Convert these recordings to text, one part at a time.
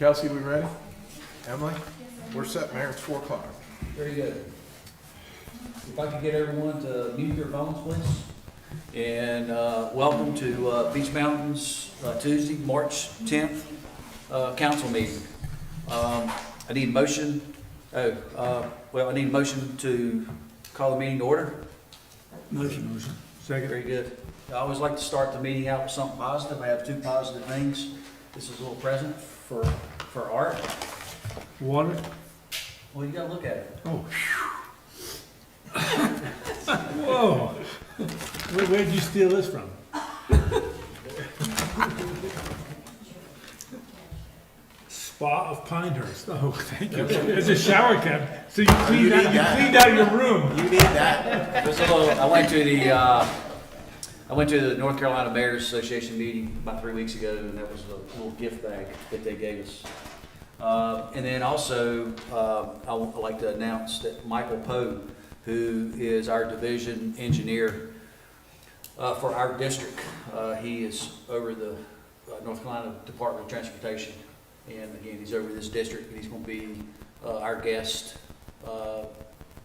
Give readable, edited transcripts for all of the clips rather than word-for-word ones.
Kelsey, we ready? Emily? We're set, Mayor. It's 4 o'clock. Very good. If I could get everyone to mute their phones, please. And welcome to Beach Mountains Tuesday, March 10th, council meeting. I need a motion. I need a motion to call the meeting to order. Motion. Second. Very good. I always like to start the meeting out with something positive. I have 2 positive things. This is a little present for Art. Water? Well, you gotta look at it. Oh. Whoa. Where'd you steal this from? Spa of Pinehurst. Oh, thank you. It's a shower cap. So you cleaned out your room. You need that. Just a little, I went to the North Carolina Mayor's Association meeting about 3 weeks ago, and that was a little gift bag that they gave us. And then also, I would like to announce that Michael Poe, who is our division engineer for our district, he is over the North Carolina Department of Transportation. And again, he's over this district, and he's going to be our guest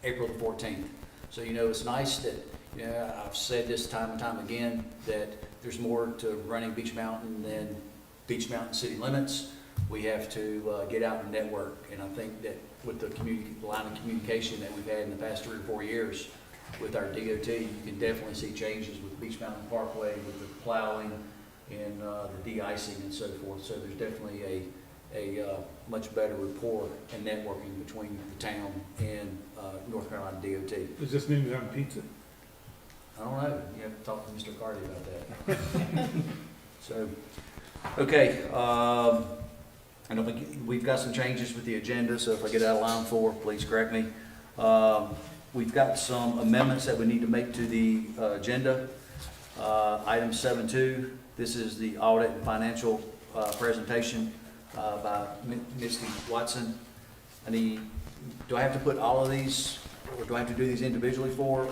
April the 14th. So, you know, it's nice that, you know, I've said this time and time again, that there's more to running Beach Mountain than Beach Mountain city limits. We have to get out and network, and I think that with the line of communication that we've had in the past 3 or 4 years with our DOT, you can definitely see changes with Beach Mountain Parkway, with the plowing and the de-icing and so forth. So there's definitely a much better rapport and networking between the town and North Carolina DOT. Does this mean we're having pizza? I don't know. You have to talk to Mr. Carty about that. So, okay. I don't think we've got some changes with the agenda, so if I get out of line 4, please correct me. We've got some amendments that we need to make to the agenda. Item 7.2, this is the audit and financial presentation by Misty Watson. Do I have to put all of these, or do I have to do these individually or?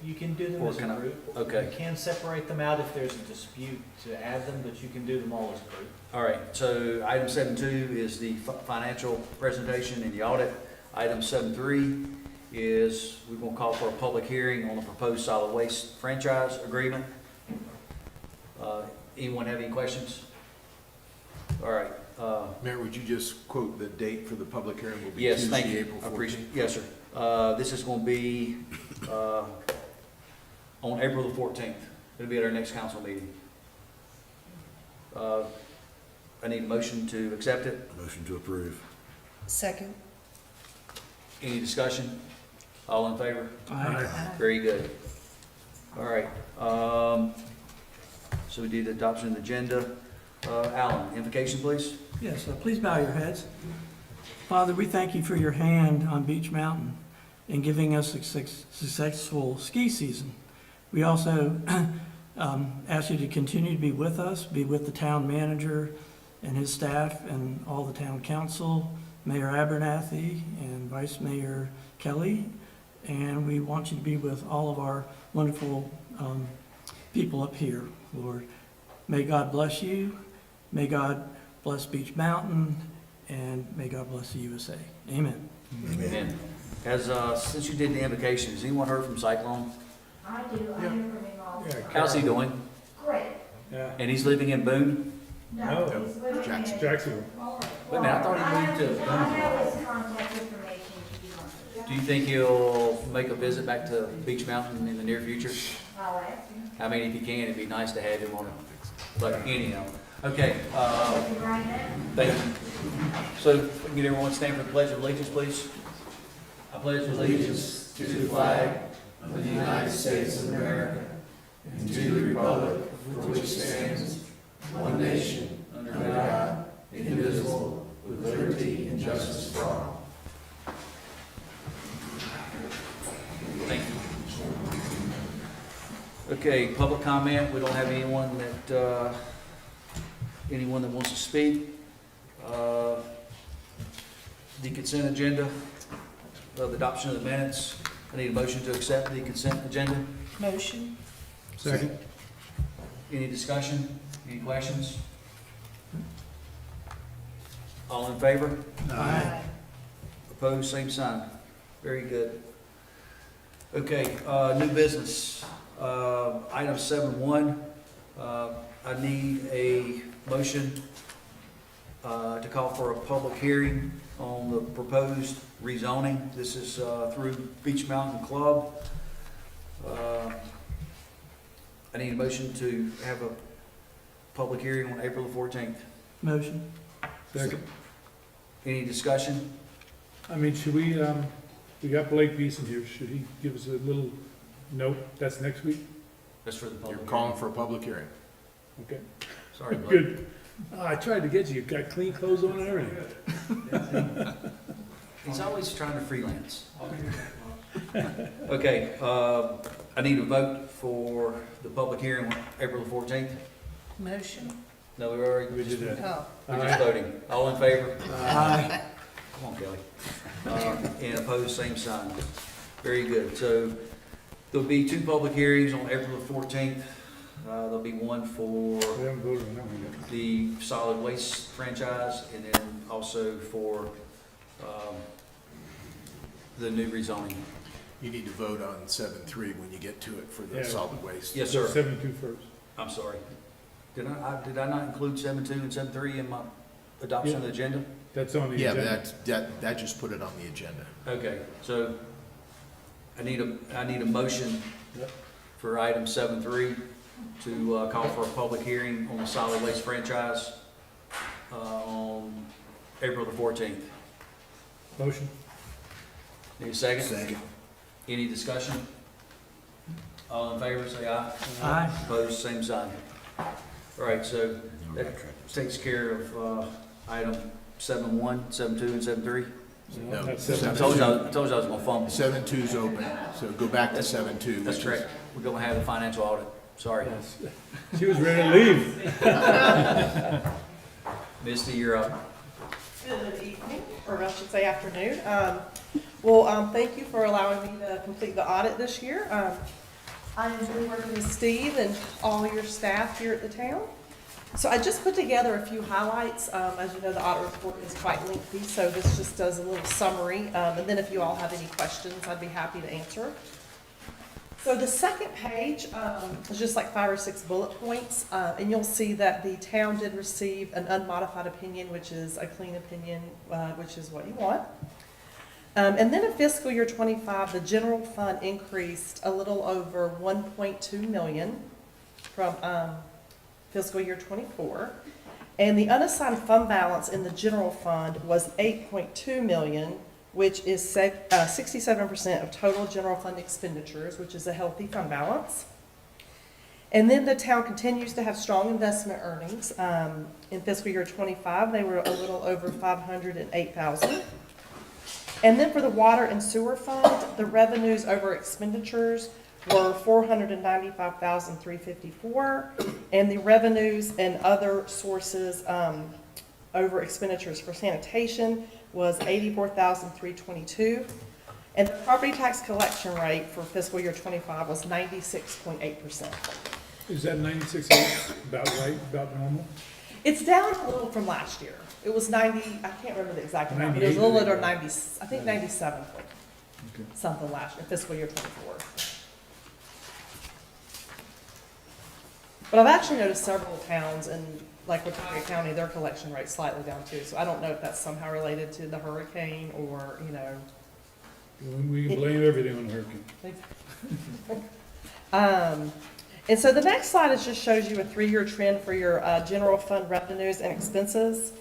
You can do them Or as a can I- group. okay. You can separate them out if there's a dispute to add them, but you can do them all as a group. All right, so item 7.2 is the financial presentation and the audit. Item 7.3 is we're going to call for a public hearing on the proposed solid waste franchise agreement. Anyone have any questions? All right. Mayor, would you just quote the date for the public hearing? Will be Yes, thank Tuesday, you. April I appreciate 14th. Yes, sir. This is going to be on April the 14th. It'll be at our next council meeting. I need a motion to accept it. Motion to approve. Second. Any discussion? All in favor? Aye. Very good. All right. So we did adoption of the agenda. Alan, invocation, please. Yes, please bow your heads. Father, we thank you for your hand on Beach Mountain in giving us a successful ski season. We also ask you to continue to be with us, be with the town manager and his staff and all the town council, Mayor Abernathy and Vice Mayor Kelly. And we want you to be with all of our wonderful people up here, Lord. May God bless you. May God bless Beach Mountain, and may God bless the USA. Amen. Amen. Since you did the invocation, has anyone heard from Cyclone? I do, I hear from him all the time. How's he doing? Great. Yeah. And he's living in Boone? No, No, he's living in. Jacksonville. Wait a minute, I thought he moved to I have his contact information if you want it. Do you think he'll make a visit back to Beach Mountain in the near future? I'll ask him. I mean, if he can, it'd be nice to have him on it. But anyhow, okay, Right now. thank you. So, we can get everyone to stand for the Pledge of Allegiance, please. I pledge allegiance to the flag of the United States of America and to the republic for which it stands, one nation, under God, indivisible, with liberty and justice for all. Thank you. Okay, public comment. We don't have anyone that wants to speak. The consent agenda of adoption of the minutes. I need a motion to accept the consent agenda. Motion. Second. Any discussion? Any questions? All in favor? Aye. Opposed, same sign. Very good. Okay, new business. Item 7.1, I need a motion to call for a public hearing on the proposed rezoning. This is through Beach Mountain Club. I need a motion to have a public hearing on April the 14th. Motion. Second. Any discussion? I mean, should we got Blake Beeson here, should he give us a little note? That's next week? That's for the public You're hearing. calling for a public hearing. Okay, Sorry, Blake. good. I tried to get you, got clean clothes on and everything. He's always trying to freelance. Okay, I need a vote for the public hearing on April the 14th. Motion? No, we already, We did that. Oh. we're just voting. All in favor? Aye. Come on, Kelly. And opposed, same sign. Very good. So there'll be two public hearings on April the 14th. There'll be one for We haven't voted on that one yet. the solid waste franchise and then also for the new rezoning. You need to vote on 7.3 when you get to it for the Yeah. solid waste. Yes, sir. 7-2 first. I'm sorry. Did I not include 7.2 and 7.3 in my adoption of the agenda? That's on the Yeah, agenda. but that just put it on the agenda. Okay, so I need a motion Yep. for item 7.3 to call for a public hearing on the solid waste franchise on April the 14th. Motion? Need a second? Any discussion? All in favor, say aye. Aye. Opposed, same sign. All right, so that takes care of item 7.1, 7.2, and 7.3. No, That's I 7. told you I was gonna fumble. 7.2's open, so go back to 7.2. That's which is- correct. We're gonna have the financial audit. Sorry. Yes. She was ready to leave. Misty, you're up. Good evening, or I should say afternoon. Thank you for allowing me to complete the audit this year. I enjoy working with Steve and all your staff here at the town. So I just put together a few highlights. As you know, the audit report is quite lengthy, so this just does a little summary. And then if you all have any questions, I'd be happy to answer. So the second page is just like 5 or 6 bullet points, and you'll see that the town did receive an unmodified opinion, which is a clean opinion, which is what you want. And then in fiscal year 25, the general fund increased a little over 1.2 million from fiscal year 24. And the unassigned fund balance in the general fund was 8.2 million, which is 67% of total general fund expenditures, which is a healthy fund balance. And then the town continues to have strong investment earnings. In fiscal year 25, they were a little over 508,000. And then for the water and sewer fund, the revenues over expenditures were 495,354, and the revenues and other sources over expenditures for sanitation was 84,322, and the property tax collection rate for fiscal year 25 was 96.8%. Is that 96 about right, about normal? It's down a little from last year. It was 90, I can't remember the exact amount, but it was a little 98. under 90, I think 97 point Okay. something last year, fiscal year 24. But I've actually noticed several towns in, like Watauga County, their collection rate's slightly down too. So I don't know if that's somehow related to the hurricane or, you know. We can blame everything on the hurricane. And so the next slide is just shows you a 3-year trend for your general fund revenues and expenses.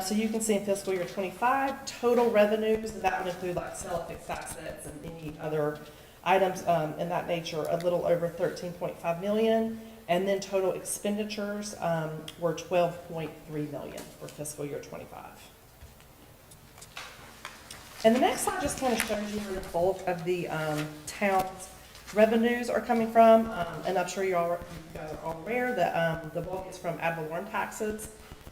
So you can see in fiscal year 25, total revenues, and that would include like sale of fixed assets and any other items in that nature, a little over 13.5 million. And then total expenditures were 12.3 million for fiscal year 25. And the next slide just kind of shows you where the bulk of the town's revenues are coming from. And I'm sure you guys are all aware that the bulk is from ad valorem taxes,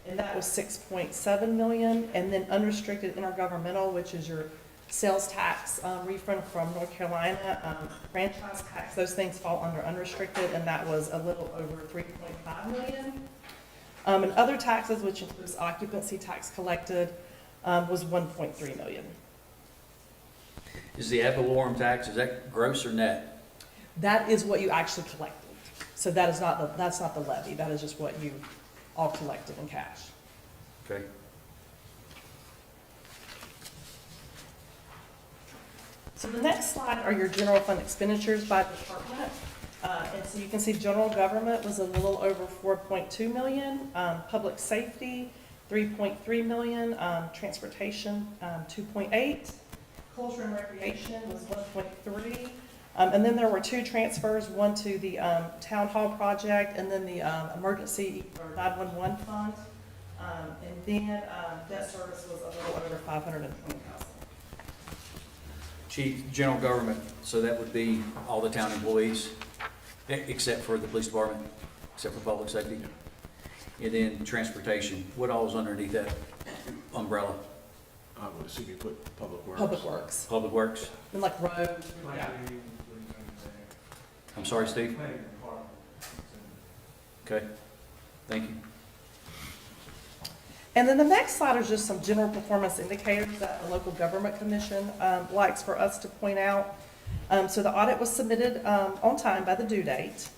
and that was 6.7 million. And then unrestricted intergovernmental, which is your sales tax refund from North Carolina, franchise tax, those things fall under unrestricted, and that was a little over 3.5 million. And other taxes, which includes occupancy tax collected, was 1.3 million. Is the ad valorem tax, is that gross or net? That is what you actually collected. So that is not that's not the levy, that is just what you all collected in cash. Okay. So the next slide are your general fund expenditures by department. And so you can see general government was a little over 4.2 million, public safety, 3.3 million, transportation, 2.8, culture and recreation was 1.3. And then there were two transfers, one to the town hall project and then the emergency or 911 fund. And then debt service was a little over 520,000. Chief, general government, so that would be all the town employees, except for the police department, except for public safety. And then transportation, what all is underneath that umbrella? I would assume you put public works. Public works, Public works? and like roads, yeah. I'm sorry, Steve? Okay, thank you. And then the next slide is just some general performance indicators that the local government commission likes for us to point out. So the audit was submitted on time by the due date.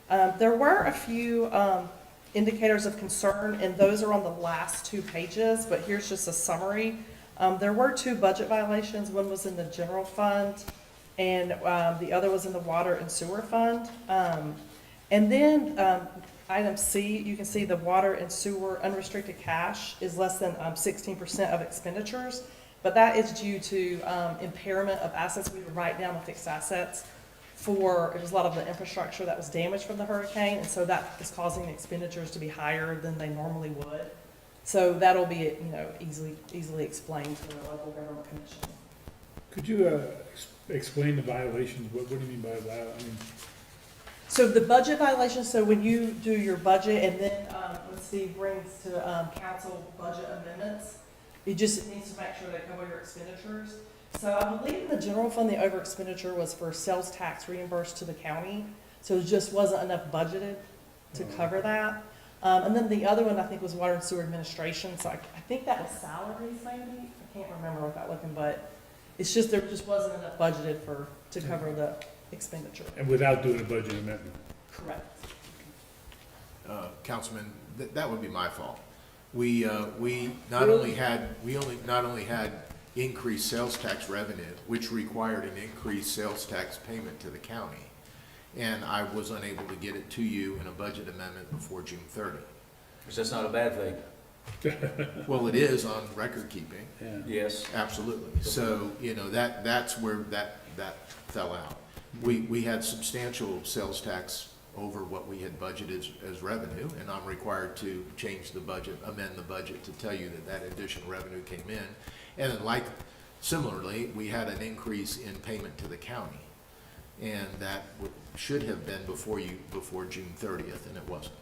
There were a few indicators of concern, and those are on the last 2 pages, but here's just a summary. There were 2 budget violations. One was in the general fund, and the other was in the water and sewer fund. And then item C, you can see the water and sewer unrestricted cash is less than 16% of expenditures, but that is due to impairment of assets. We would write down the fixed assets for, it was a lot of the infrastructure that was damaged from the hurricane, and so that is causing the expenditures to be higher than they normally would. So that'll be, easily explained to the local government commission. Could you explain the violations? What do you mean by that? I mean, So the budget violations, so when you do your budget and then, when Steve brings to, council budget amendments, it just needs to make sure they cover your expenditures. So I believe in the general fund, the over expenditure was for sales tax reimbursed to the county. So it just wasn't enough budgeted to cover that. And then the other one I think was water and sewer administration. So I think that was salaries maybe. I can't remember without looking, but it's just, there just wasn't enough budgeted to cover the expenditure. and without doing a budget amendment? Correct. Councilman, that would be my fault. We not only had increased sales tax revenue, which required an increased sales tax payment to the county, and I was unable to get it to you in a budget amendment before June 30. Because that's not a bad thing. Well, it is on record keeping, Yeah. Yes. absolutely. So, that's where that fell out. We had substantial sales tax over what we had budgeted as revenue, and I'm required to change the budget, amend the budget to tell you that additional revenue came in. And then similarly, we had an increase in payment to the county, and that should have been before June 30th, and it wasn't.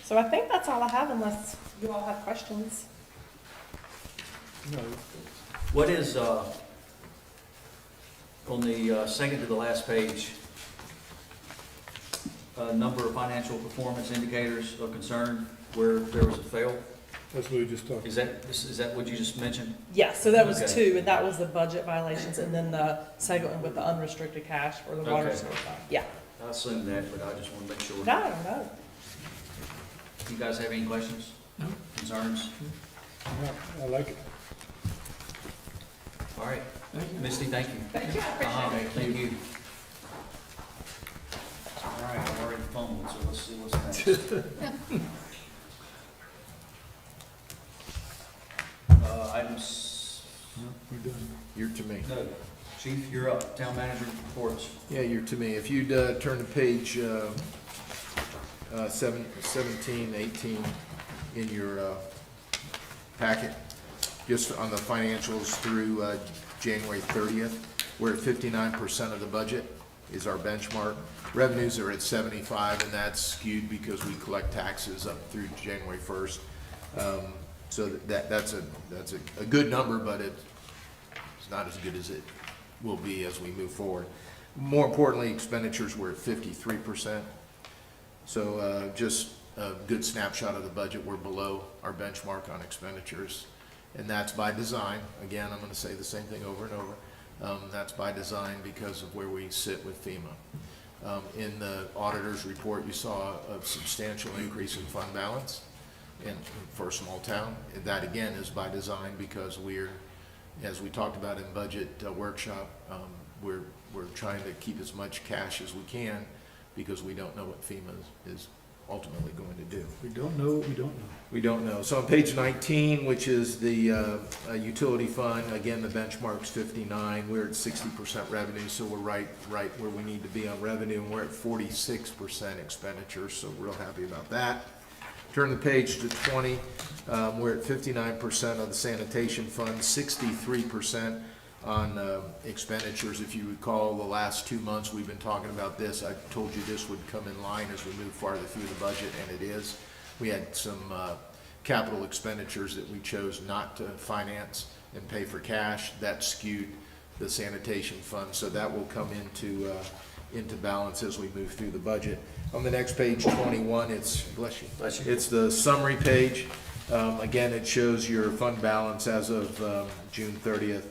So I think that's all I have unless you all have questions. No, What is, on the second to the last page, number of financial performance indicators of concern where there was a fail? that's what we just talked. Is that what you just mentioned? Yeah, so that was Okay. 2, and that was the budget violations, and then the second one with the unrestricted cash for the water Okay. sewer fund. Yeah. I assumed that, but I just want to make sure. No. You guys have any questions? No. Concerns? Yeah, I like it. All right. Thank you. Misty, thank you. Thank you, I appreciate it. Thank you. All right, I'm already fumbled, so let's see what's next. Items, We're done. You're to me. no, Chief, you're up. Town manager reports. Yeah, you're to me. If you'd turn to page 17, 18 in your packet, just on the financials through January 30th, we're at 59% of the budget is our benchmark. Revenues are at 75, and that's skewed because we collect taxes up through January 1st. So that's a good number, but it's not as good as it will be as we move forward. More importantly, expenditures were at 53%. So just a good snapshot of the budget. We're below our benchmark on expenditures. And that's by design. Again, I'm going to say the same thing over and over. That's by design because of where we sit with FEMA. In the auditor's report, you saw a substantial increase in fund balance for a small town. And that again is by design because we're, as we talked about in budget workshop, we're trying to keep as much cash as we can because we don't know what FEMA is ultimately going to do. We don't know what we don't know. We don't know. So on page 19, which is the utility fund, again, the benchmark's 59. We're at 60% revenue, so we're right where we need to be on revenue, and we're at 46% expenditures, so real happy about that. Turn the page to 20. We're at 59% on the sanitation fund, 63% on expenditures. If you recall, the last 2 months we've been talking about this. I told you this would come in line as we move farther through the budget, and it is. We had some capital expenditures that we chose not to finance and pay for cash. That skewed the sanitation fund, so that will come into balance as we move through the budget. On the next page, 21, it's, bless you. Bless you. It's the summary page. Again, it shows your fund balance as of June 30th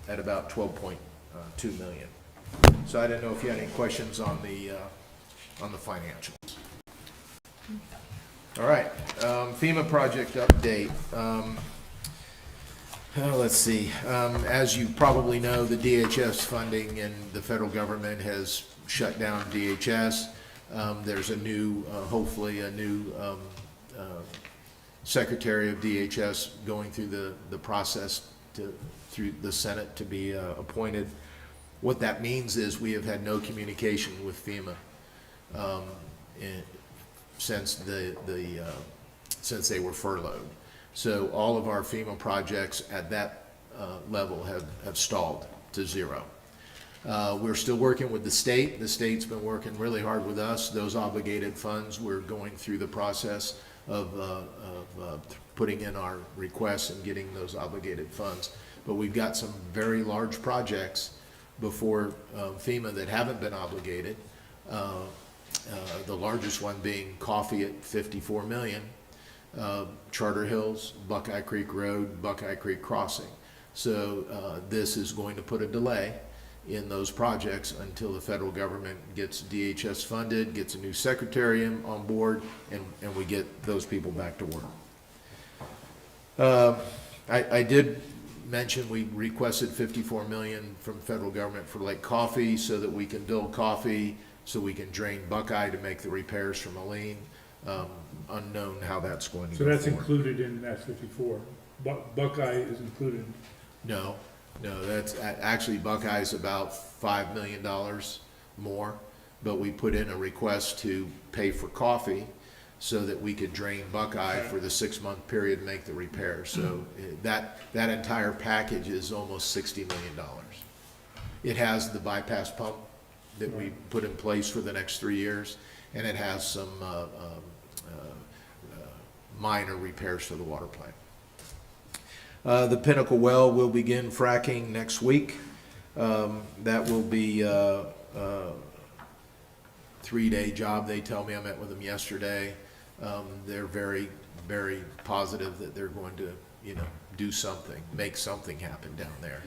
at about 12.2 million. So I didn't know if you had any questions on the financials. All right, FEMA project update. Let's see. As you probably know, the DHS funding and the federal government has shut down DHS. There's a new, hopefully a new Secretary of DHS going through the process through the Senate to be appointed. What that means is we have had no communication with FEMA since since they were furloughed. So all of our FEMA projects at that level have stalled to zero. We're still working with the state. The state's been working really hard with us. Those obligated funds, we're going through the process of putting in our requests and getting those obligated funds. But we've got some very large projects before FEMA that haven't been obligated. The largest one being Coffee at 54 million, Charter Hills, Buckeye Creek Road, Buckeye Creek Crossing. So this is going to put a delay in those projects until the federal government gets DHS funded, gets a new secretary on board, and we get those people back to work. I did mention we requested 54 million from the federal government for Lake Coffee so that we can build Coffee, so we can drain Buckeye to make the repairs from Aleen. Unknown how that's going to go So that's forward. included in that 54. Buckeye is included. No, that's actually Buckeye's about $5 million more, but we put in a request to pay for Coffee so that we could drain Buckeye for the 6-month period and make the repair. So that entire package is almost $60 million. It has the bypass pump that we put in place for the next 3 years, and it has some minor repairs to the water plant. The Pinnacle well will begin fracking next week. That will be a 3-day job, they tell me. I met with them yesterday. They're very, very positive that they're going to, do something, make something happen down there.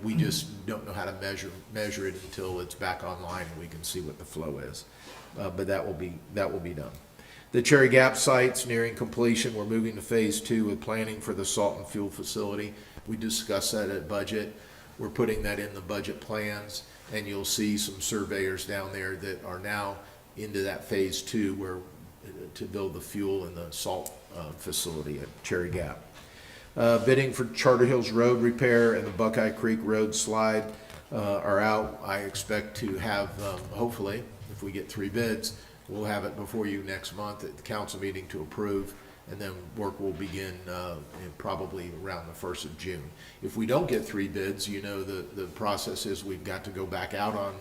We just don't know how to measure it until it's back online and we can see what the flow is. But that will be done. The Cherry Gap site's nearing completion. We're moving to phase 2 with planning for the salt and fuel facility. We discussed that at budget. We're putting that in the budget plans, and you'll see some surveyors down there that are now into that phase 2 where to build the fuel and the salt facility at Cherry Gap. Bidding for Charter Hills Road repair and the Buckeye Creek Road slide are out. I expect to have, hopefully, if we get 3 bids, we'll have it before you next month at the council meeting to approve, and then work will begin probably around the 1st of June. If we don't get 3 bids, the process is we've got to go back out on,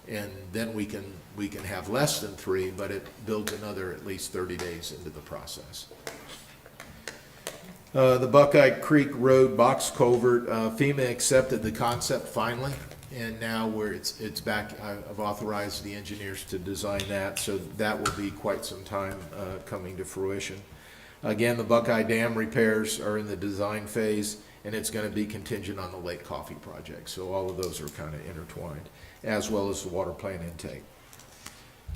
and then we can have less than 3, but it builds another at least 30 days into the process. The Buckeye Creek Road box culvert, FEMA accepted the concept finally. And now it's back, I've authorized the engineers to design that, so that will be quite some time coming to fruition. Again, the Buckeye Dam repairs are in the design phase, and it's gonna be contingent on the Lake Coffee project. So all of those are kind of intertwined, as well as the water plant intake.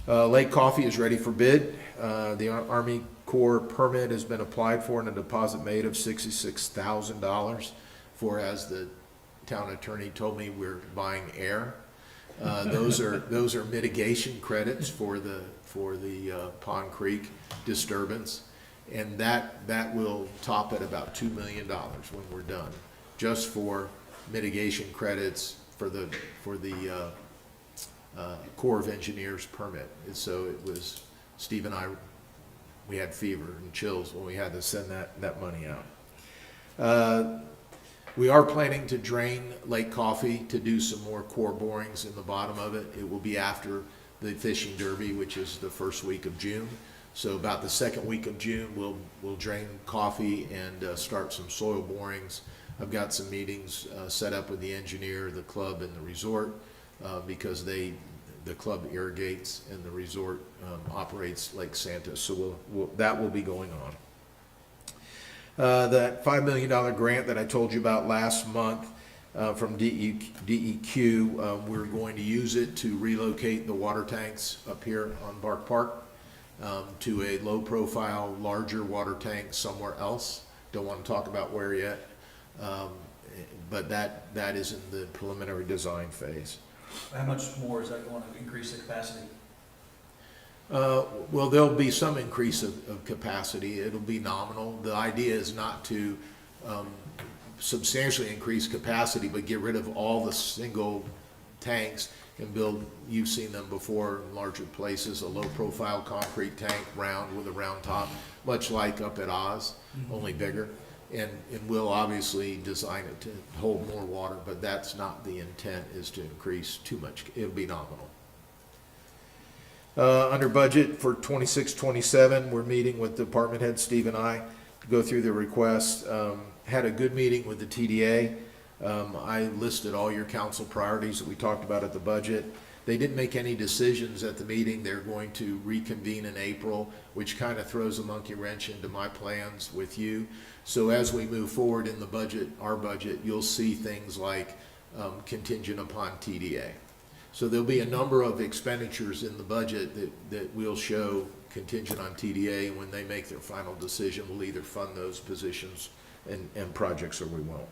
Lake Coffee is ready for bid. The Army Corps permit has been applied for and a deposit made of $66,000 for, as the town attorney told me, we're buying air. Those are mitigation credits for the Pond Creek disturbance. And that will top at about $2 million when we're done, just for mitigation credits for the Corps of Engineers permit. And so it was, Steve and I, we had fever and chills when we had to send that money out. We are planning to drain Lake Coffee to do some more core borings in the bottom of it. It will be after the fishing derby, which is the first week of June. So about the second week of June, we'll drain Coffee and start some soil borings. I've got some meetings set up with the engineer, the club, and the resort because the club irrigates and the resort operates Lake Santa. So that will be going on. That $5 million grant that I told you about last month from DEQ, we're going to use it to relocate the water tanks up here on Bark Park to a low-profile, larger water tank somewhere else. Don't want to talk about where yet, but that is in the preliminary design phase. How much more is that going to increase the capacity? Well, there'll be some increase of capacity. It'll be nominal. The idea is not to substantially increase capacity, but get rid of all the single tanks and build, you've seen them before in larger places, a low-profile concrete tank, round with a round top, much like up at Oz, only bigger. And we'll obviously design it to hold more water, but that's not the intent, is to increase too much. It'll be nominal. Under budget for 26-27, we're meeting with department head Steve and I to go through the request. Had a good meeting with the TDA. I listed all your council priorities that we talked about at the budget. They didn't make any decisions at the meeting. They're going to reconvene in April, which kind of throws a monkey wrench into my plans with you. So as we move forward in the budget, our budget, you'll see things like contingent upon TDA. So there'll be a number of expenditures in the budget that we'll show contingent on TDA, and when they make their final decision, we'll either fund those positions and projects or we won't.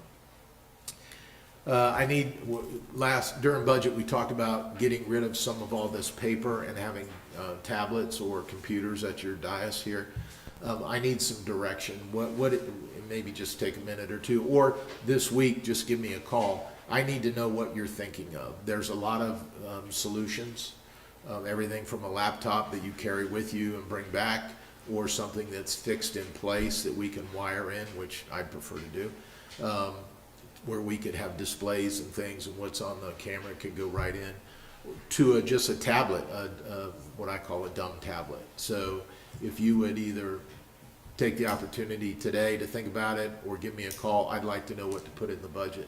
During budget, we talked about getting rid of some of all this paper and having tablets or computers at your dais here. I need some direction. Maybe just take a minute or two, or this week, just give me a call. I need to know what you're thinking of. There's a lot of solutions, everything from a laptop that you carry with you and bring back, or something that's fixed in place that we can wire in, which I prefer to do, where we could have displays and things, and what's on the camera could go right in, to just a tablet, what I call a dumb tablet. So if you would either take the opportunity today to think about it or give me a call, I'd like to know what to put in the budget.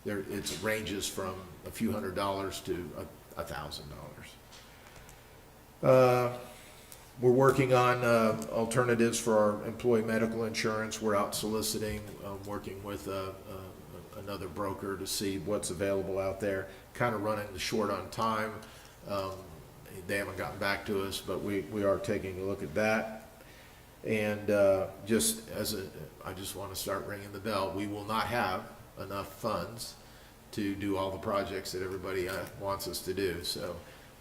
It ranges from a few $100s to $1,000. We're working on alternatives for our employee medical insurance. We're out soliciting, working with another broker to see what's available out there. Kind of running short on time. They haven't gotten back to us, but we are taking a look at that. And I just want to start ringing the bell. We will not have enough funds to do all the projects that everybody wants us to do. So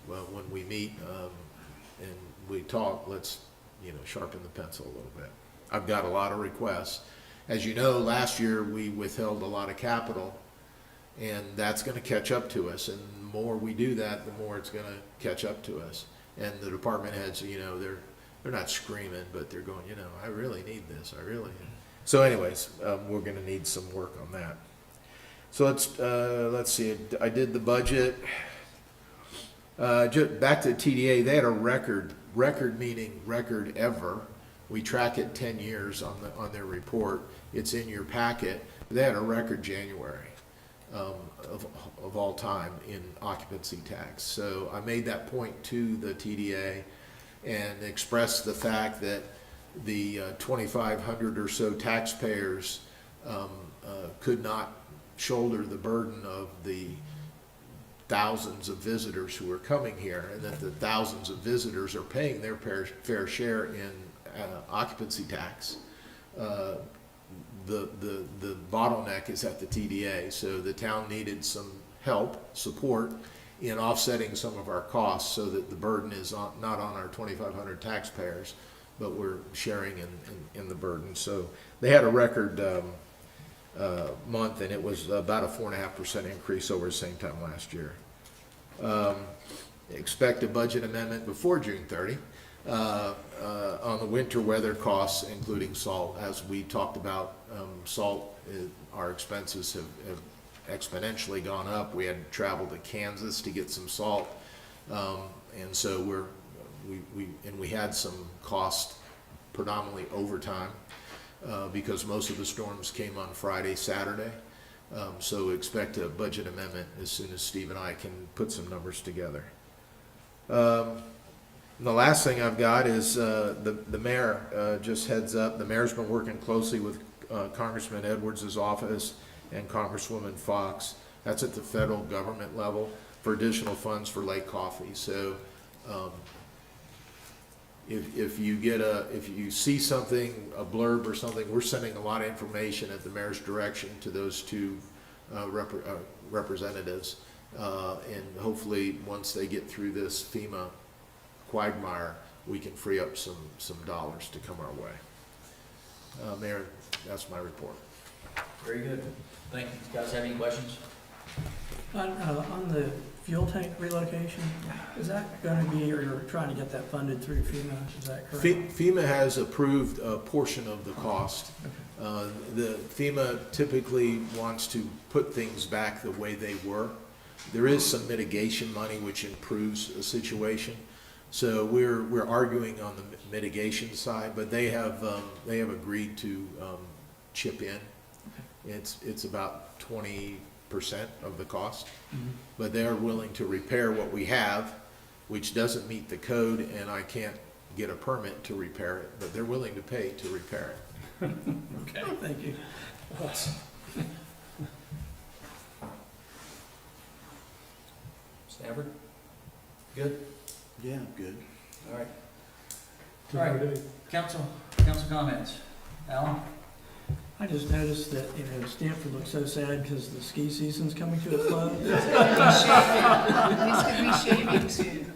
when we meet and we talk, let's sharpen the pencil a little bit. I've got a lot of requests. As you know, last year we withheld a lot of capital, and that's going to catch up to us. And the more we do that, the more it's going to catch up to us. And the department heads, they're not screaming, but they're going, I really need this. I really. So anyways, we're going to need some work on that. So let's see. I did the budget. Back to TDA, they had a record meaning record ever. We track it 10 years on their report. It's in your packet. They had a record January. of all time in occupancy tax. So I made that point to the TDA and expressed the fact that the 2,500 or so taxpayers could not shoulder the burden of the thousands of visitors who are coming here, and that the thousands of visitors are paying their fair share in occupancy tax. The bottleneck is at the TDA, so the town needed some help, support in offsetting some of our costs so that the burden is not on our 2,500 taxpayers, but we're sharing in the burden. So they had a record month, and it was about a 4.5% increase over the same time last year. Expect a budget amendment before June 30 on the winter weather costs, including salt. As we talked about, salt, our expenses have exponentially gone up. We had to travel to Kansas to get some salt, and so we had some cost, predominantly overtime, because most of the storms came on Friday, Saturday. So expect a budget amendment as soon as Steve and I can put some numbers together. The last thing I've got is the mayor, just heads up, the mayor's been working closely with Congressman Edwards' office and Congresswoman Fox. That's at the federal government level for additional funds for Lake Coffee. So if you see something, a blurb or something, we're sending a lot of information at the mayor's direction to those two representatives. And hopefully, once they get through this FEMA quagmire, we can free up some dollars to come our way. Mayor, that's my report. Very good. Thank you. Guys have any questions? On the fuel tank relocation, is that going to be, or you're trying to get that funded through FEMA, is that correct? FEMA has approved a portion of the cost. The FEMA typically wants to put things back the way they were. There is some mitigation money which improves a situation. So we're arguing on the mitigation side, but they have agreed to chip in. It's about 20% of the cost, but they're willing to repair what we have, which doesn't meet the code, and I can't get a permit to repair it, but they're willing to pay to repair it. Okay, thank you. Stanford? Good? Yeah, good. All right. All right. Council comments. Alan? I just noticed that, Stanford looks so sad because the ski season's coming to a close. He's gonna be shaving soon.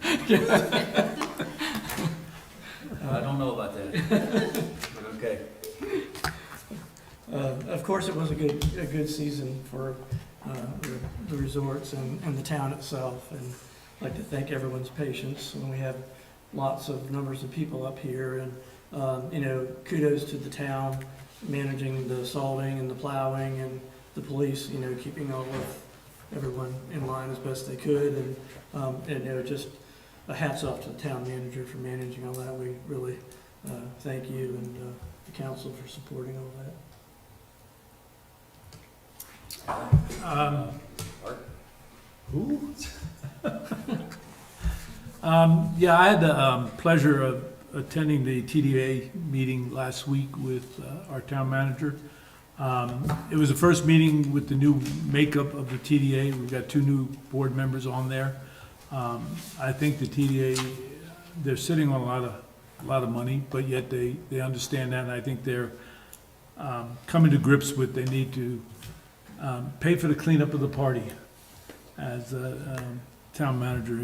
I don't know about that. But okay. Of course, it was a good season for the resorts and the town itself, and I'd like to thank everyone's patience when we have lots of numbers of people up here, and kudos to the town managing the salting and the plowing, and the police, keeping all of everyone in line as best they could, and just a hats off to the town manager for managing all that. We really thank you and the council for supporting all that. Yeah, I had the pleasure of attending the TDA meeting last week with our town manager. It was the first meeting with the new makeup of the TDA. We've got 2 new board members on there. I think the TDA, they're sitting on a lot of money, but yet they understand that, and I think they're coming to grips with they need to pay for the cleanup of the party, as the town manager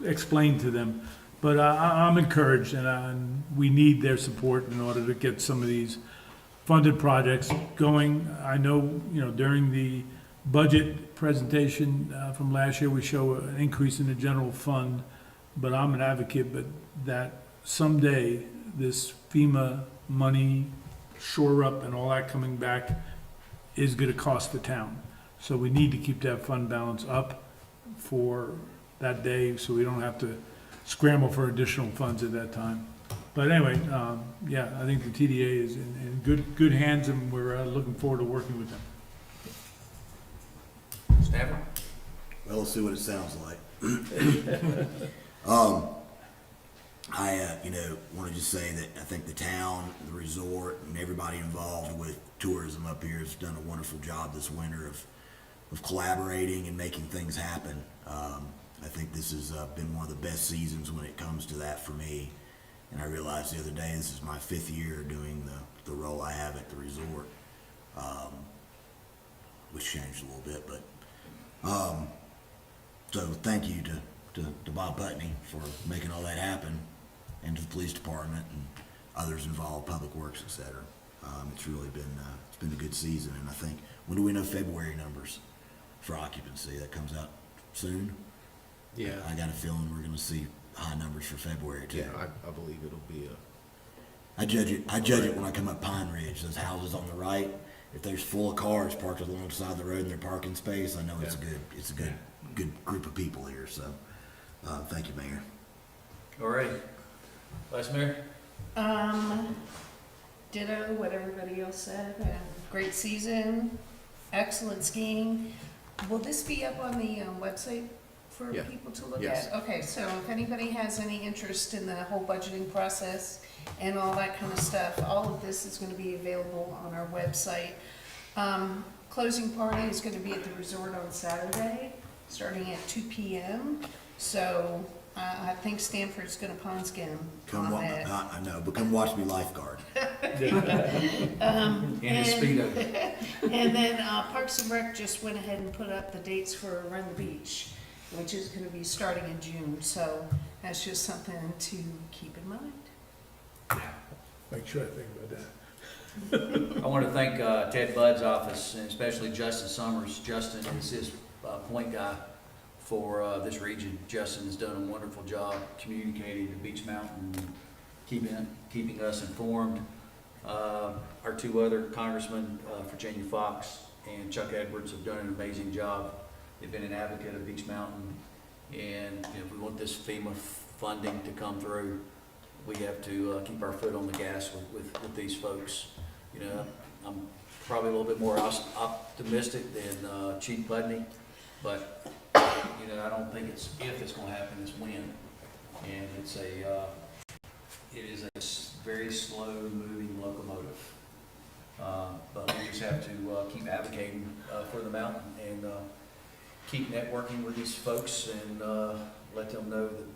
explained to them. But I'm encouraged, and we need their support in order to get some of these funded projects going. I know, during the budget presentation from last year, we show an increase in the general fund, but I'm an advocate, but that someday this FEMA money, shore up and all that coming back is gonna cost the town. So we need to keep that fund balance up for that day, so we don't have to scramble for additional funds at that time. But anyway, yeah, I think the TDA is in good hands, and we're looking forward to working with them. Stanford? Well, let's see what it sounds like. I want to just say that I think the town, the resort, and everybody involved with tourism up here has done a wonderful job this winter of collaborating and making things happen. I think this has been one of the best seasons when it comes to that for me. And I realized the other day this is my 5th year doing the role I have at the resort, which changed a little bit, but so thank you to Bob Putney for making all that happen, and to the police department and others involved, Public Works, et cetera. It's really been it's been a good season, and I think, when do we know February numbers for occupancy? That comes out soon. Yeah, I got a feeling we're going to see high numbers for February too. yeah, I believe it'll be a. I judge it when I come up Pine Ridge. Those houses on the right, if there's full of cars parked alongside the road in their parking space, I know it's a good group of people here. So, thank you, Mayor. All right. Vice Mayor? Ditto what everybody else said. Great season, excellent skiing. Will this be up on the website for Yeah. people to look Yes. at? Okay, so if anybody has any interest in the whole budgeting process and all that kind of stuff, all of this is gonna be available on our website. Closing party is gonna be at the resort on Saturday, starting at 2 p.m. So I think Stanford's gonna pond skin on that. I know, but come watch me lifeguard. In his Speedo. And then Parks and Rec just went ahead and put up the dates for Run the Beach, which is gonna be starting in June, so that's just something to keep in mind. Make sure I think about that. I want to thank Ted Budd's office, and especially Justin Summers. Justin is his point guy for this region. Justin has done a wonderful job communicating to Beach Mountain, and keeping us informed. Our 2 other congressmen, Virginia Fox and Chuck Edwards, have done an amazing job. They've been an advocate of Beach Mountain, and if we want this FEMA funding to come through, we have to keep our foot on the gas with these folks. You know, I'm probably a little bit more optimistic than Chief Putney, but you know, I don't think it's if it's going to happen, it's when. And it is a very slow moving locomotive. But we just have to keep advocating for the mountain and keep networking with these folks and let them know that,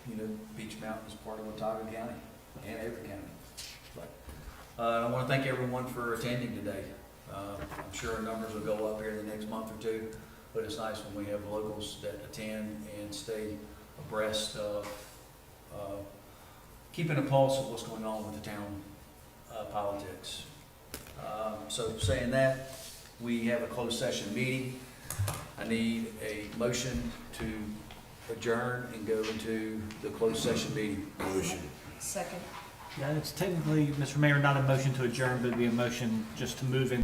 you know, Beach Mountain is part of Watauga County and Avery County. But I want to thank everyone for attending today. I'm sure our numbers will go up here in the next month or 2, but it's nice when we have locals that attend and stay abreast of keeping a pulse of what's going on with the town politics. So saying that, we have a closed session meeting. I need a motion to adjourn and go into the closed session meeting. Motion. Second. Yeah, it's technically, Mr. Mayor, not a motion to adjourn, but it'd be a motion just to move in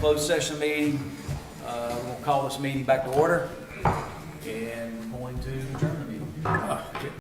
closed session meeting. We'll call this meeting back to order and going to adjourn the meeting.